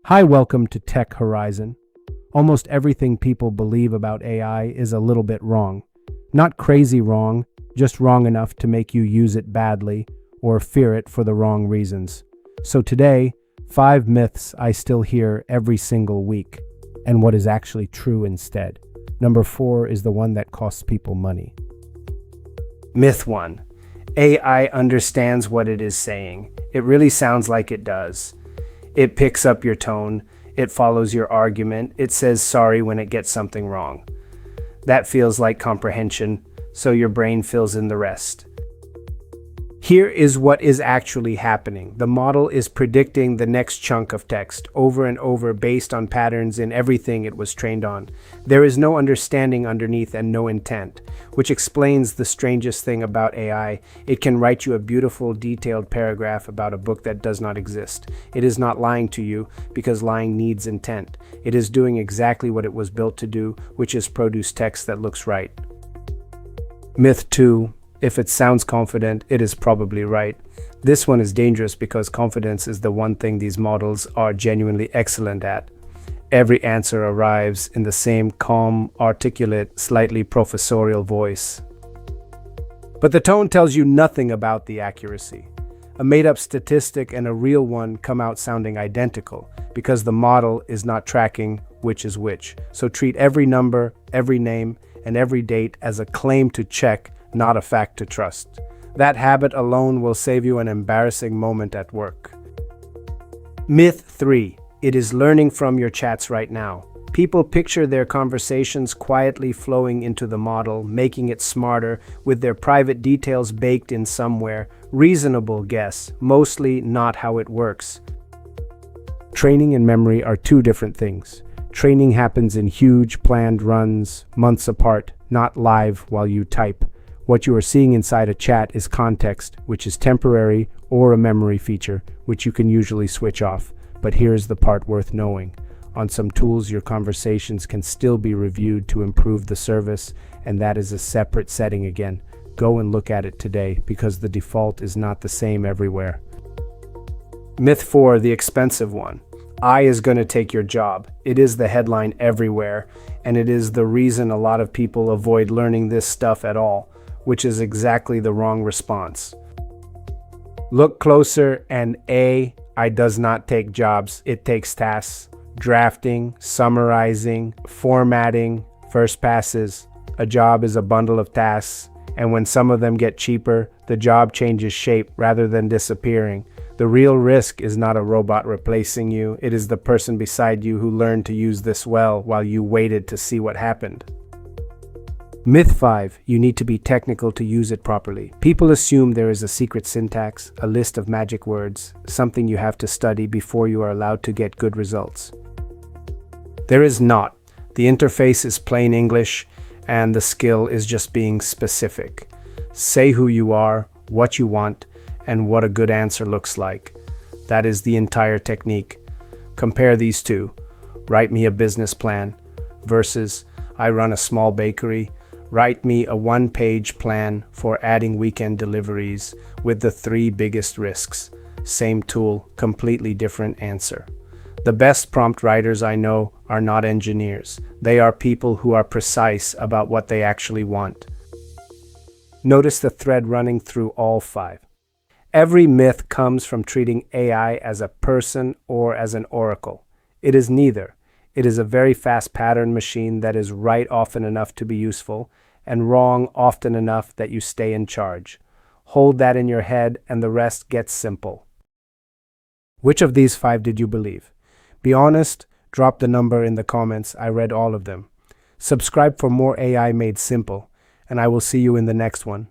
Hi, welcome to Tech Horizon. Almost everything people believe about AI is a little bit wrong. Not crazy wrong, just wrong enough to make you use it badly or fear it for the wrong reasons. So today, 5 myths I still hear every single week, and what is actually true instead. Number 4 is the one that costs people money. Myth 1. AI understands what it is saying. It really sounds like it does. It picks up your tone. It follows your argument. It says sorry when it gets something wrong. That feels like comprehension, so your brain fills in the rest. Here is what is actually happening. The model is predicting the next chunk of text over and over based on patterns in everything it was trained on. There is no understanding underneath and no intent, which explains the strangest thing about AI. It can write you a beautiful, detailed paragraph about a book that does not exist. It is not lying to you because lying needs intent. It is doing exactly what it was built to do, which is produce text that looks right. Myth 2. If it sounds confident, it is probably right. This one is dangerous because confidence is the one thing these models are genuinely excellent at. Every answer arrives in the same calm, articulate, slightly professorial voice. But the tone tells you nothing about the accuracy. A made-up statistic and a real one come out sounding identical because the model is not tracking which is which. So treat every number, every name, and every date as a claim to check, not a fact to trust. That habit alone will save you an embarrassing moment at work. Myth 3. It is learning from your chats right now. People picture their conversations quietly flowing into the model, making it smarter, with their private details baked in somewhere. Reasonable guess, mostly not how it works. Training and memory are two different things. Training happens in huge, planned runs, months apart, not live while you type. What you are seeing inside a chat is context, which is temporary, or a memory feature, which you can usually switch off. But here's the part worth knowing. On some tools, your conversations can still be reviewed to improve the service, and that is a separate setting again. Go and look at it today, because the default is not the same everywhere. Myth 4, the expensive one. AI is going to take your job. It is the headline everywhere, and it is the reason a lot of people avoid learning this stuff at all, which is exactly the wrong response. Look closer, and AI does not take jobs, it takes tasks. Drafting, summarizing, formatting, first passes. A job is a bundle of tasks, and when some of them get cheaper, the job changes shape rather than disappearing. The real risk is not a robot replacing you, it is the person beside you who learned to use this well while you waited to see what happened. Myth 5. You need to be technical to use it properly. People assume there is a secret syntax, a list of magic words, something you have to study before you are allowed to get good results. There is not. The interface is plain English, and the skill is just being specific. Say who you are, what you want, and what a good answer looks like. That is the entire technique. Compare these two. Write me a business plan versus I run a small bakery. Write me a one-page plan for adding weekend deliveries with the 3 biggest risks. Same tool, completely different answer. The best prompt writers I know are not engineers. They are people who are precise about what they actually want. Notice the thread running through all 5. Every myth comes from treating AI as a person or as an oracle. It is neither. It is a very fast pattern machine that is right often enough to be useful and wrong often enough that you stay in charge. Hold that in your head and the rest gets simple. Which of these 5 did you believe? Be honest, drop the number in the comments. I read all of them. Subscribe for more AI made simple, and I will see you in the next one.